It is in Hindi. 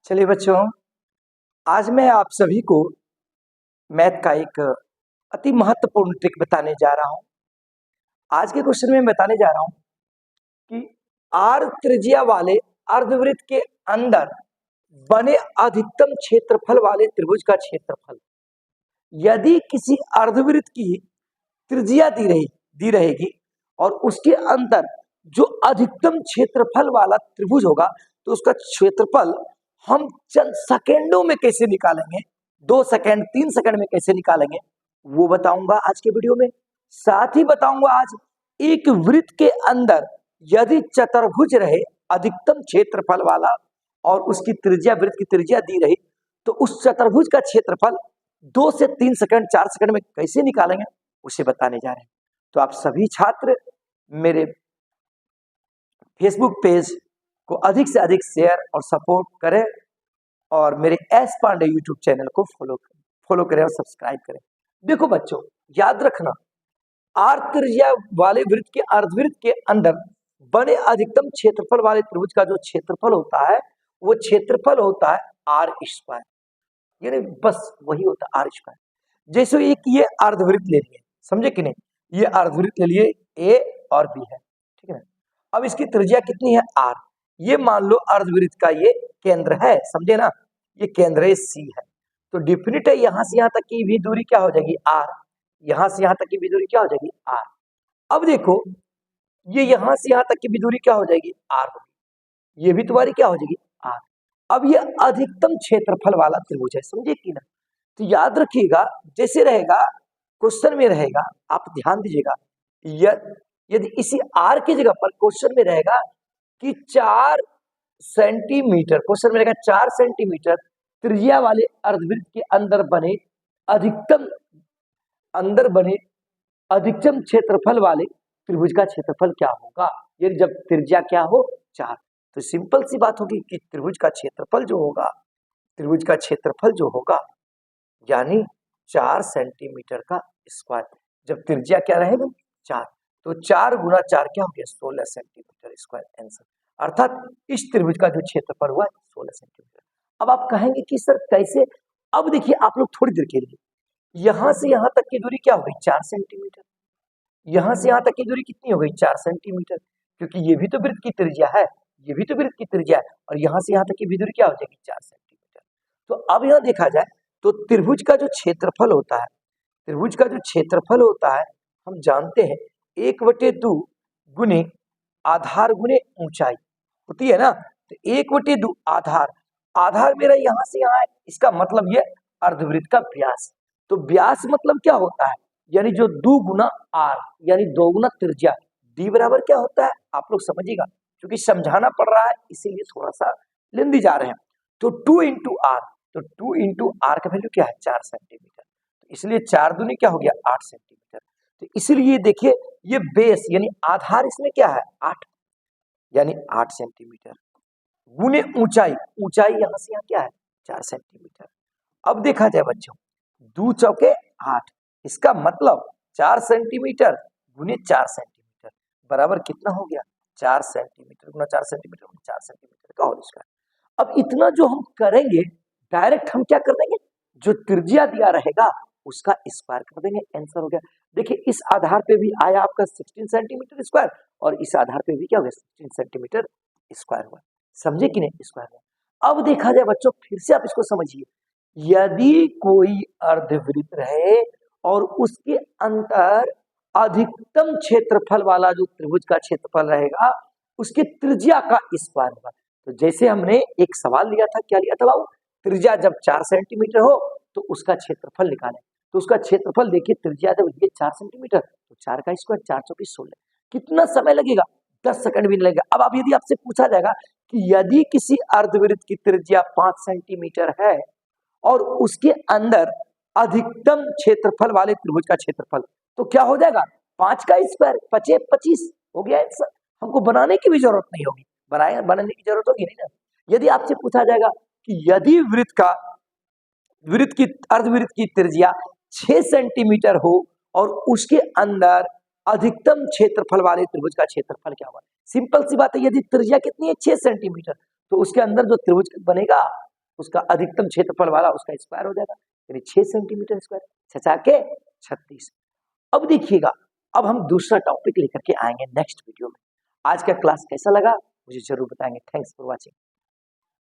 चलिए बच्चों, आज मैं आप सभी को मैथ का एक अति महत्वपूर्ण ट्रिक बताने जा रहा हूं। आज के क्वेश्चन में बताने जा रहा हूं कि आर त्रिज्या वाले अर्धवृत्त के अंदर बने अधिकतम क्षेत्रफल वाले त्रिभुज का क्षेत्रफल यदि किसी अर्धवृत्त की त्रिज्या दी रहेगी और उसके अंदर जो अधिकतम क्षेत्रफल वाला त्रिभुज होगा तो उसका क्षेत्रफल हम चंद सेकेंडों में कैसे निकालेंगे, 2 सेकेंड 3 सेकेंड में कैसे निकालेंगे वो बताऊंगा आज के वीडियो में। साथ ही बताऊंगा आज एक वृत्त के अंदर यदि चतुर्भुज रहे अधिकतम क्षेत्रफल वाला और उसकी त्रिज्या वृत्त की त्रिज्या दी रही तो उस चतुर्भुज का क्षेत्रफल 2 से 3 सेकंड 4 सेकंड में कैसे निकालेंगे उसे बताने जा रहे हैं। तो आप सभी छात्र मेरे फेसबुक पेज को अधिक से अधिक शेयर और सपोर्ट करें और मेरे एस पांडे यूट्यूब चैनल को फॉलो करें और सब्सक्राइब करें। देखो बच्चों, याद रखना, आर त्रिज्या वाले वृत्त के अर्धवृत्त के अंदर बने अधिकतम क्षेत्रफल वाले त्रिभुज का जो क्षेत्रफल होता है वो क्षेत्रफल होता है आर स्क्वायर, यानी बस वही होता है आर स्क्वायर। जैसे एक ये अर्धवृत्त ले लिए, समझे कि नहीं, ये अर्धवृत्त ले लिए ए और बी है, ठीक है ना। अब इसकी त्रिज्या कितनी है आर, ये मान लो अर्धवृत्त का ये केंद्र है, समझे ना, ये केंद्र है सी है, तो डिफिनिट है यहां से यहां तक की भी दूरी क्या हो जाएगी आर, यहां से यहां तक की भी दूरी क्या हो जाएगी आर। अब देखो ये यहां से यहां तक की भी दूरी क्या हो जाएगी आर होगी, ये भी तुम्हारी क्या हो जाएगी आर। अब ये अधिकतम क्षेत्रफल वाला त्रिभुज है, समझे कि ना। तो याद रखिएगा, जैसे रहेगा क्वेश्चन में रहेगा, आप ध्यान दीजिएगा, यदि इसी आर की जगह पर क्वेश्चन में रहेगा कि 4 सेंटीमीटर, क्वेश्चन में रहेगा 4 सेंटीमीटर त्रिज्या वाले अर्धवृत्त के अंदर बने अधिकतम क्षेत्रफल वाले त्रिभुज का क्षेत्रफल क्या होगा, यदि जब त्रिज्या क्या हो 4, तो सिंपल सी बात होगी कि त्रिभुज का क्षेत्रफल जो होगा यानी 4 सेंटीमीटर का स्क्वायर, जब त्रिज्या क्या रहेगी 4, तो 4 गुना 4 क्या हो गया 16 सेंटीमीटर स्क्वायर आंसर, अर्थात इस त्रिभुज का जो क्षेत्रफल हुआ 16 सेंटीमीटर। अब आप कहेंगे कि सर कैसे, अब देखिए आप लोग थोड़ी देर के लिए, यहां से यहां तक की दूरी क्या हो गई 4 सेंटीमीटर, यहां से यहां तक की दूरी कितनी हो गई 4 सेंटीमीटर, क्योंकि ये भी तो वृत्त की त्रिज्या है, ये भी तो वृत्त की त्रिज्या है, और यहां से यहां तक की भी दूरी क्या हो जाएगी 4 सेंटीमीटर। तो अब यहां देखा जाए तो त्रिभुज का जो क्षेत्रफल होता है हम जानते हैं 1/2 गुने आधार गुने ऊंचाई होती है ना, तो 1/2 आधार मेरा यहां से यहां है, इसका मतलब ये अर्धवृत्त का व्यास, तो व्यास मतलब क्या होता है, यानी जो 2 गुना आर यानी 2 गुना त्रिज्या, डी बराबर क्या होता है आप लोग समझिएगा, क्योंकि समझाना पड़ रहा है इसीलिए थोड़ा सा लेंदी जा रहे हैं। तो 2 इंटू आर, तो 2 इंटू आर का वैल्यू क्या है 4 सेंटीमीटर, तो इसलिए 4 दूनी क्या हो गया 8 सेंटीमीटर। तो इसलिए देखिए ये बेस यानी आधार इसमें क्या है 8, यानी 8 सेंटीमीटर गुने ऊंचाई यहां से यहां क्या है 4 सेंटीमीटर। अब देखा जाए बच्चों, 2 चौके 8, इसका मतलब 4 सेंटीमीटर गुने 4 सेंटीमीटर बराबर कितना हो गया 4 सेंटीमीटर गुना 4 सेंटीमीटर गुना 4 सेंटीमीटर का होल स्क्वायर। अब इतना जो हम करेंगे डायरेक्ट हम क्या कर देंगे, जो त्रिज्या दिया रहेगा उसका स्क्वायर कर देंगे, आंसर हो गया। देखिए इस आधार पे भी आया आपका 16 सेंटीमीटर स्क्वायर और इस आधार पे भी क्या हो गया 16 सेंटीमीटर स्क्वायर हुआ, समझे कि नहीं स्क्वायर हुआ। अब देखा जाए बच्चों, फिर से आप इसको समझिए, यदि कोई अर्धवृत्त रहे और उसके अंदर अधिकतम क्षेत्रफल वाला जो त्रिभुज का क्षेत्रफल रहेगा उसके त्रिज्या का स्क्वायर होगा। तो जैसे हमने एक सवाल लिया था, क्या लिया था बाबू, त्रिज्या जब 4 सेंटीमीटर हो तो उसका क्षेत्रफल निकालें, तो उसका क्षेत्रफल देखिए त्रिज्या जब ये 4 सेंटीमीटर तो 4 का स्क्वायर 4 चौके 16, कितना समय लगेगा 10 सेकंड भी नहीं लगेगा। अब यदि आपसे पूछा जाएगा कि यदि किसी अर्धवृत्त की त्रिज्या 5 सेंटीमीटर है और उसके अंदर अधिकतम क्षेत्रफल वाले त्रिभुज का क्षेत्रफल, तो क्या हो जाएगा 5 का स्क्वायर 5 25 हो गया आंसर, हमको बनाने की भी जरूरत नहीं होगी, बनाने की जरूरत होगी नहीं ना। यदि आपसे पूछा जाएगा कि यदि अर्धवृत्त की त्रिज्या 6 सेंटीमीटर हो और उसके अंदर अधिकतम क्षेत्रफल वाले त्रिभुज का क्षेत्रफल क्या होगा, सिंपल सी बात है, यदि त्रिज्या कितनी है 6 सेंटीमीटर तो उसके अंदर जो त्रिभुज बनेगा उसका अधिकतम क्षेत्रफल वाला उसका स्क्वायर हो जाएगा, यानी 6 सेंटीमीटर स्क्वायर, 6 के 36। अब देखिएगा, अब हम दूसरा टॉपिक लेकर के आएंगे नेक्स्ट वीडियो में। आज का क्लास कैसा लगा मुझे जरूर बताएंगे। Thanks for watching.